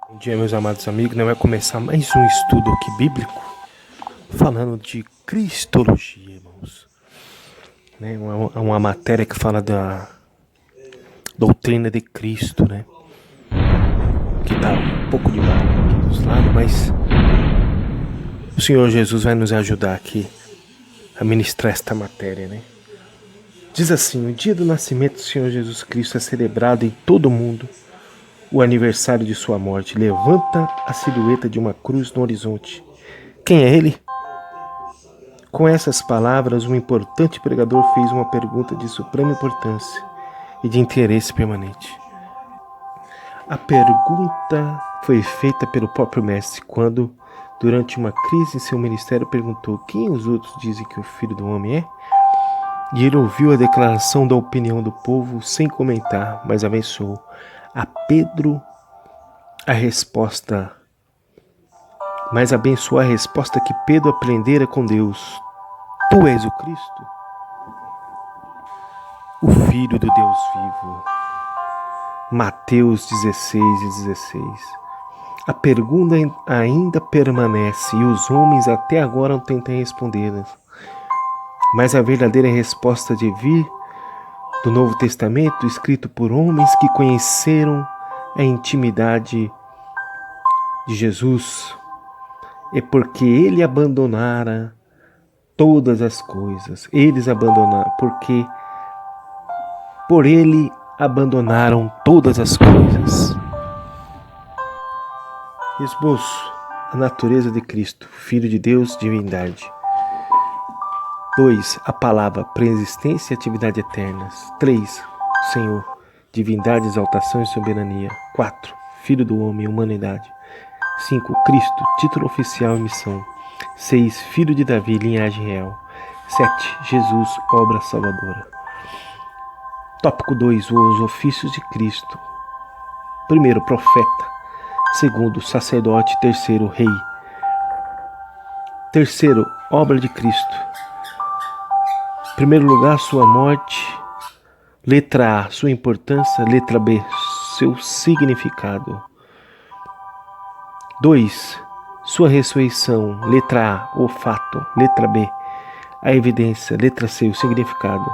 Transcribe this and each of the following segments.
Bom dia, meus amados amigos. Vai começar mais um estudo aqui bíblico, falando de Cristologia, irmãos. Uma matéria que fala da doutrina de Cristo, né? Que tá um pouco de barulho aqui dos lados, mas o Senhor Jesus vai nos ajudar aqui a ministrar esta matéria, né? Diz assim: o dia do nascimento do Senhor Jesus Cristo é celebrado em todo o mundo. O aniversário de sua morte levanta a silhueta de uma cruz no horizonte. Quem é ele? Com essas palavras, um importante pregador fez uma pergunta de suprema importância e de interesse permanente. A pergunta foi feita pelo próprio mestre quando, durante uma crise em seu ministério, perguntou: quem os outros dizem que o Filho do Homem é? E ele ouviu a declaração da opinião do povo sem comentar, mas abençoou a Pedro abençoou a resposta que Pedro aprendera com Deus: Tu és o Cristo, o Filho do Deus vivo. Mateus 16:16. A pergunta ainda permanece e os homens até agora não tentam respondê-la. Mas a verdadeira resposta de vir do Novo Testamento, escrito por homens que conheceram a intimidade de Jesus, é porque ele abandonara todas as coisas. Eles abandonaram, porque por ele abandonaram todas as coisas. Esboço: a natureza de Cristo, Filho de Deus, divindade. 2. A palavra, preexistência e atividade eternas. 3. Senhor, divindade, exaltação e soberania. 4. Filho do homem, humanidade. 5. Cristo, título oficial e missão. 6. Filho de Davi, linhagem real. 7. Jesus, obra salvadora. Tópico 2. Os ofícios de Cristo. 1. Profeta. 2. Sacerdote. 3. Rei. 3. Obra de Cristo. Em primeiro lugar, sua morte. Letra A, sua importância. Letra B, seu significado. 2. Sua ressurreição. Letra A, o fato. Letra B, a evidência. Letra C, o significado.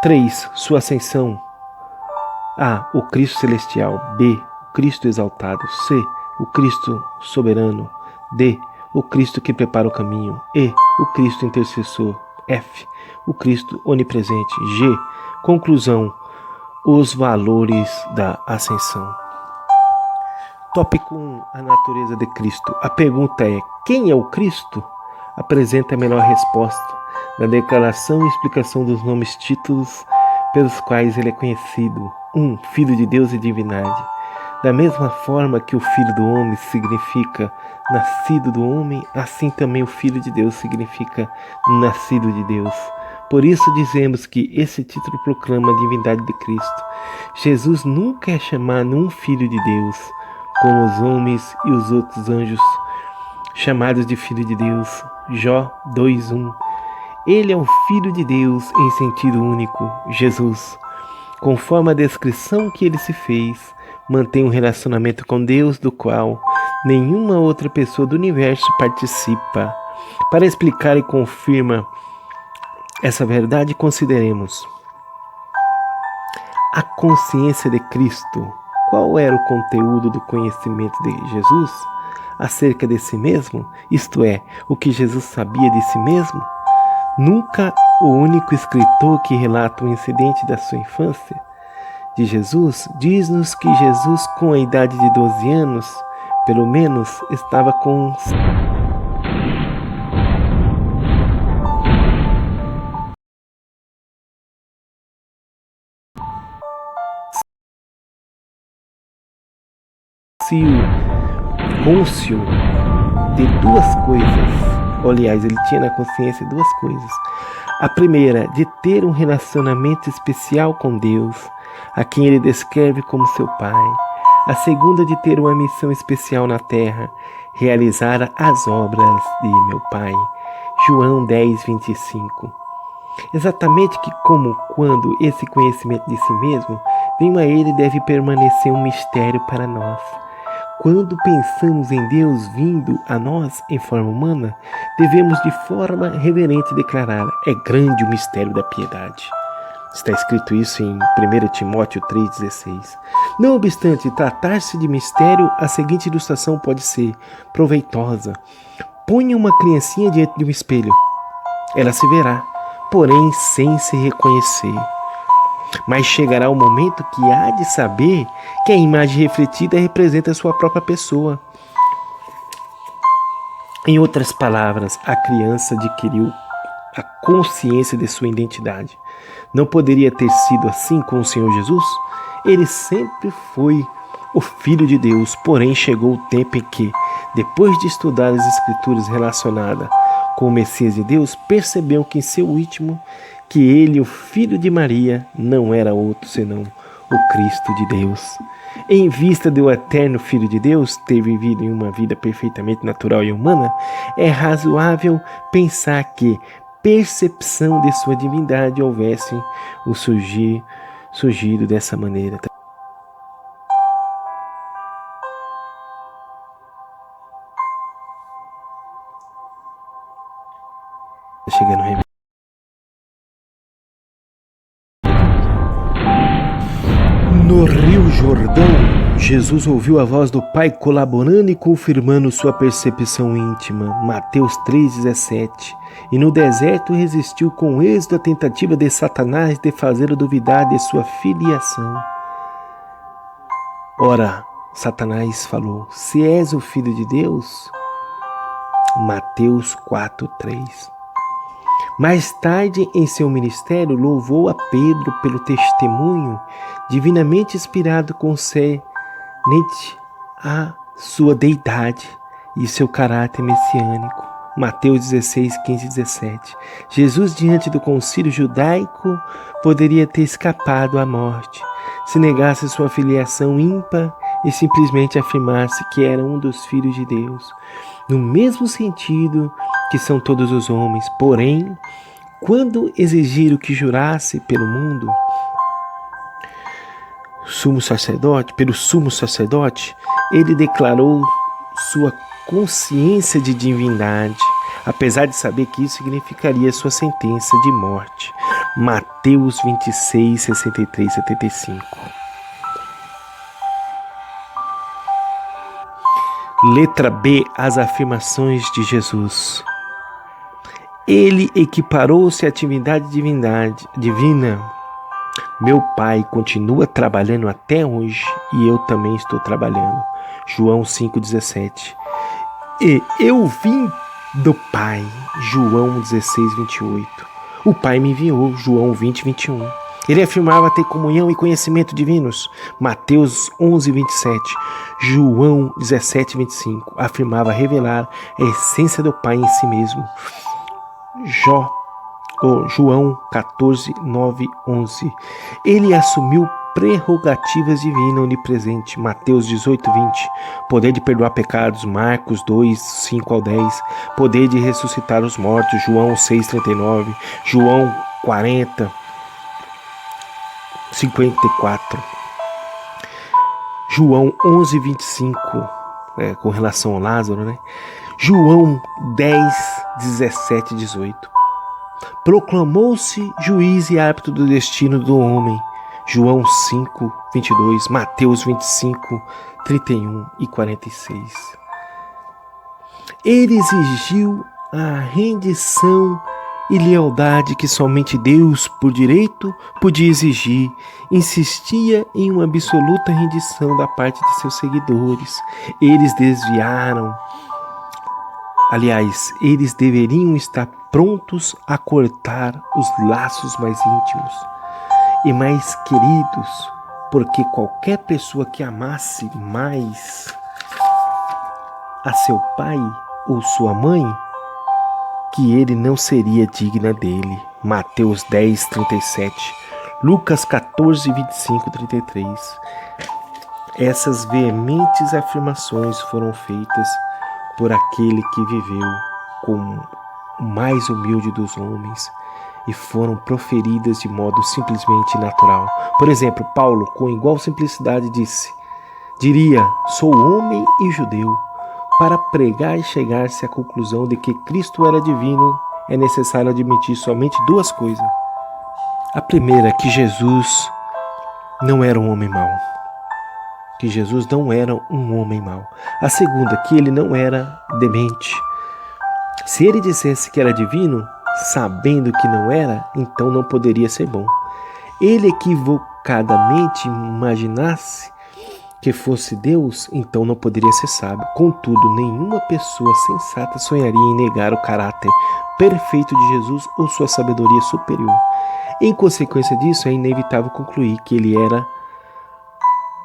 3. Sua ascensão. A. O Cristo celestial. B. O Cristo exaltado. C. O Cristo soberano. D. O Cristo que prepara o caminho. E. O Cristo intercessor. F. O Cristo onipresente. G. Conclusão: os valores da ascensão. Tópico 1. A natureza de Cristo. A pergunta é: quem é o Cristo? Apresenta a melhor resposta na declaração e explicação dos nomes títulos pelos quais ele é conhecido. 1. Filho de Deus e divindade. Da mesma forma que o Filho do Homem significa nascido do homem, assim também o Filho de Deus significa nascido de Deus. Por isso dizemos que esse título proclama a divindade de Cristo. Jesus nunca é chamado um Filho de Deus, como os homens e os outros anjos chamados de Filho de Deus. Jó 2:1. Ele é o Filho de Deus em sentido único. Jesus, conforme a descrição que ele se fez, mantém um relacionamento com Deus do qual nenhuma outra pessoa do universo participa. Para explicar e confirmar essa verdade, consideremos a consciência de Cristo. Qual era o conteúdo do conhecimento de Jesus acerca de si mesmo? Isto é, o que Jesus sabia de si mesmo? Nunca o único escritor que relata um incidente da sua infância de Jesus diz-nos que Jesus, com a idade de 12 anos, pelo menos, estava com cônscio de duas coisas. Aliás, ele tinha na consciência duas coisas. A primeira, de ter um relacionamento especial com Deus, a quem ele descreve como seu Pai. A segunda, de ter uma missão especial na terra, realizar as obras de meu Pai. João 10:25. Exatamente que como quando esse conhecimento de si mesmo vem a ele, deve permanecer um mistério para nós. Quando pensamos em Deus vindo a nós em forma humana, devemos de forma reverente declarar: é grande o mistério da piedade. Está escrito isso em 1 Timóteo 3,16. Não obstante tratar-se de mistério, a seguinte ilustração pode ser proveitosa. Ponha uma criancinha diante de um espelho. Ela se verá, porém sem se reconhecer. Mas chegará o momento que há de saber que a imagem refletida representa a sua própria pessoa. Em outras palavras, a criança adquiriu a consciência de sua identidade. Não poderia ter sido assim com o Senhor Jesus? Ele sempre foi o Filho de Deus, porém chegou o tempo em que, depois de estudar as Escrituras relacionadas com o Messias de Deus, percebeu que em seu íntimo que ele, o Filho de Maria, não era outro senão o Cristo de Deus. Em vista do eterno Filho de Deus ter vivido em uma vida perfeitamente natural e humana, é razoável pensar que percepção de sua divindade houvesse o surgido dessa maneira. Chegando no Rio Jordão, Jesus ouviu a voz do Pai colaborando e confirmando sua percepção íntima. Mateus 3,17. E no deserto resistiu com êxito a tentativa de Satanás de fazê-lo duvidar de sua filiação. Ora, Satanás falou: se és o Filho de Deus. Mateus 4,3. Mais tarde, em seu ministério, louvou a Pedro pelo testemunho divinamente inspirado concernente a sua deidade e seu caráter messiânico. Mateus 16, 15 e 17. Jesus, diante do concílio judaico, poderia ter escapado à morte, se negasse sua filiação ímpar e simplesmente afirmasse que era um dos filhos de Deus, no mesmo sentido que são todos os homens. Porém, quando exigiram que jurasse pelo sumo sacerdote, ele declarou sua consciência de divindade, apesar de saber que isso significaria sua sentença de morte. Mateus 26, 63 e 75. Letra B. As afirmações de Jesus. Ele equiparou-se à atividade divina. Meu Pai continua trabalhando até hoje e eu também estou trabalhando. João 5,17. E eu vim do Pai. João 16, 28. O Pai me enviou. João 20, 21. Ele afirmava ter comunhão e conhecimento divinos. Mateus 11, 27. João 17, 25. Afirmava revelar a essência do Pai em si mesmo. João 14, 9, 11. Ele assumiu prerrogativas divinas onipresentes. Mateus 18, 20. Poder de perdoar pecados. Marcos 2, 5 ao 10. Poder de ressuscitar os mortos. João 6, 39. João 40, 54. João 11, 25, com relação ao Lázaro, né? João 10, 17 e 18. Proclamou-se juiz e árbitro do destino do homem. João 5, 22. Mateus 25, 31 e 46. Ele exigiu a rendição e lealdade que somente Deus, por direito, podia exigir. Insistia em uma absoluta rendição da parte de seus seguidores. Eles desviaram. Aliás, eles deveriam estar prontos a cortar os laços mais íntimos e mais queridos, porque qualquer pessoa que amasse mais a seu pai ou sua mãe, que ele não seria digna dele. Mateus 10, 37. Lucas 14, 25 e 33. Essas veementes afirmações foram feitas por aquele que viveu como o mais humilde dos homens e foram proferidas de modo simplesmente natural. Por exemplo, Paulo, com igual simplicidade, disse: Diria: sou homem e judeu. Para pregar e chegar-se à conclusão de que Cristo era divino, é necessário admitir somente duas coisas. A primeira, que Jesus não era um homem mau. Que Jesus não era um homem mau. A segunda, que ele não era demente. Se ele dissesse que era divino, sabendo que não era, então não poderia ser bom. Ele equivocadamente imaginasse que fosse Deus, então não poderia ser sábio. Contudo, nenhuma pessoa sensata sonharia em negar o caráter perfeito de Jesus ou sua sabedoria superior. Em consequência disso, é inevitável concluir que ele era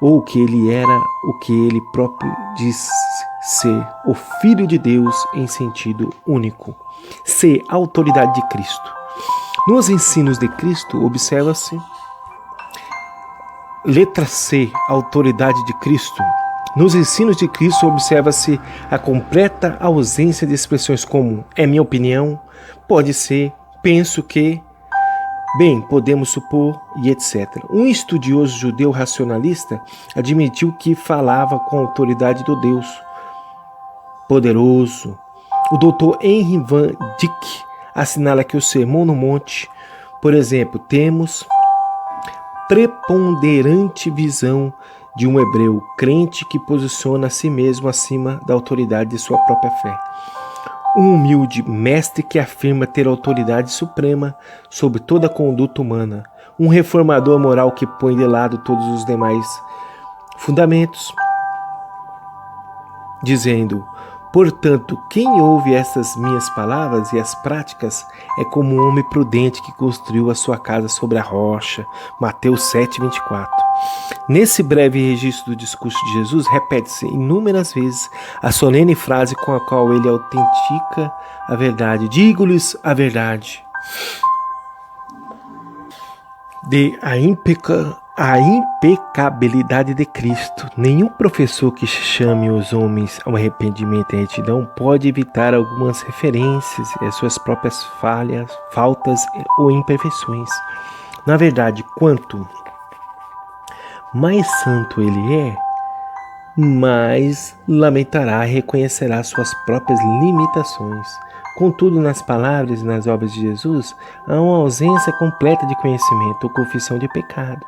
o que ele próprio diz ser, o Filho de Deus em sentido único. C. A autoridade de Cristo. Nos ensinos de Cristo, observa-se. Letra C. A autoridade de Cristo. Nos ensinos de Cristo, observa-se a completa ausência de expressões como é minha opinião, pode ser, penso que, bem, podemos supor e etc. Um estudioso judeu racionalista admitiu que falava com a autoridade do Deus poderoso. O Dr. Henry Van Dyck assinala que o Sermão no Monte, por exemplo, temos preponderante visão de um hebreu crente que posiciona a si mesmo acima da autoridade de sua própria fé. Um humilde mestre que afirma ter autoridade suprema sobre toda a conduta humana. Um reformador moral que põe de lado todos os demais fundamentos, dizendo: portanto, quem ouve essas minhas palavras e as práticas é como um homem prudente que construiu a sua casa sobre a rocha. Mateus 7:24. Nesse breve registro do discurso de Jesus, repete-se inúmeras vezes a solene frase com a qual ele autentica a verdade. Digo-lhes a verdade. A impecabilidade de Cristo. Nenhum professor que chame os homens ao arrependimento e retidão pode evitar algumas referências às suas próprias faltas ou imperfeições. Na verdade, quanto mais santo ele é, mais lamentará e reconhecerá suas próprias limitações. Contudo, nas palavras e nas obras de Jesus, há uma ausência completa de conhecimento ou confissão de pecado.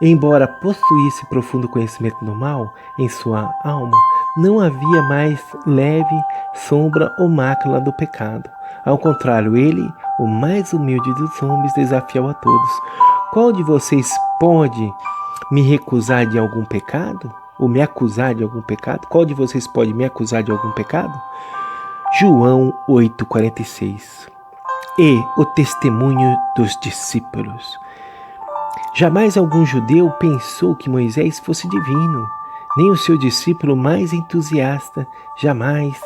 Embora possuísse profundo conhecimento do mal em sua alma, não havia mais leve sombra ou mácula do pecado. Ao contrário, ele, o mais humilde dos homens, desafiou a todos. Qual de vocês pode me recusar de algum pecado? Ou me acusar de algum pecado? Qual de vocês pode me acusar de algum pecado? João 8,46. E o testemunho dos discípulos. Jamais algum judeu pensou que Moisés fosse divino, nem o seu discípulo mais entusiasta jamais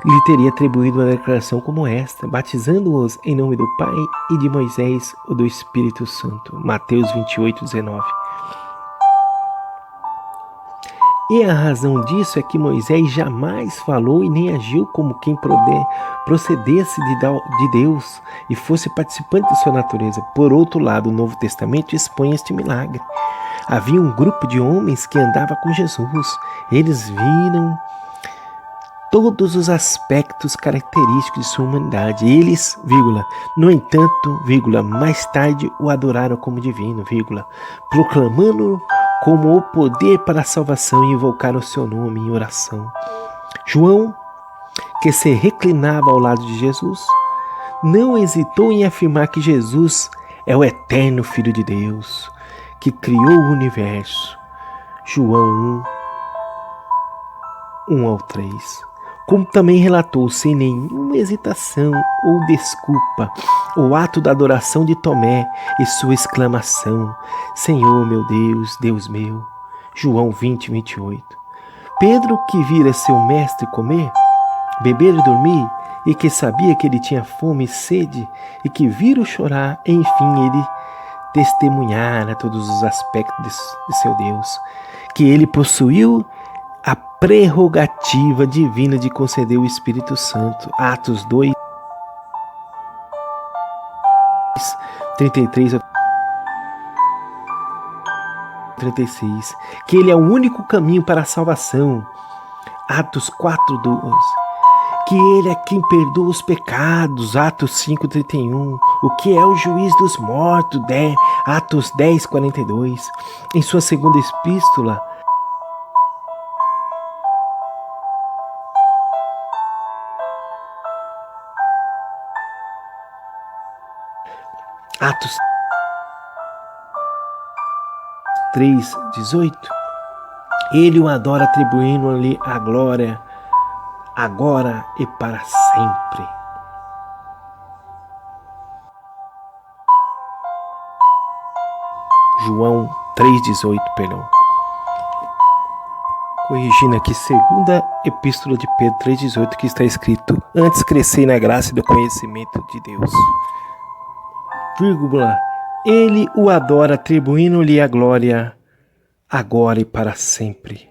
lhe teria atribuído uma declaração como esta, batizando-os em nome do Pai e de Moisés ou do Espírito Santo. Mateus 28:19. E a razão disso é que Moisés jamais falou e nem agiu como quem procedesse de Deus e fosse participante de sua natureza. Por outro lado, o Novo Testamento expõe este milagre. Havia um grupo de homens que andava com Jesus. Eles viram todos os aspectos característicos de sua humanidade. Eles, no entanto, mais tarde o adoraram como divino, proclamando como o poder para a salvação e invocaram o seu nome em oração. João, que se reclinava ao lado de Jesus, não hesitou em afirmar que Jesus é o eterno Filho de Deus, que criou o universo. João 1:3. Como também relatou sem nenhuma hesitação ou desculpa o ato da adoração de Tomé e sua exclamação: Senhor meu Deus, Deus meu. João 20:28. Pedro, que vira seu mestre comer, beber e dormir, e que sabia que ele tinha fome e sede, e que vira-o chorar, enfim, ele testemunhara todos os aspectos de seu Deus, que ele possuiu a prerrogativa divina de conceder o Espírito Santo. Atos 2:33. 36, que ele é o único caminho para a salvação. Atos 4:2, que ele é quem perdoa os pecados. Atos 5:31, o que é o juiz dos mortos. Atos 10:42, em sua segunda epístola, Atos 3:18, ele o adora atribuindo-lhe a glória agora e para sempre. João 3:18, perdão. Corrigindo aqui, segunda epístola de Pedro 3:18, que está escrito: antes crescei na graça e do conhecimento de Deus. Vírgula, ele o adora atribuindo-lhe a glória agora e para sempre.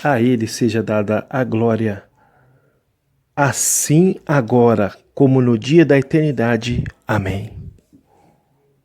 A ele seja dada a glória, assim agora como no dia da eternidade. Amém.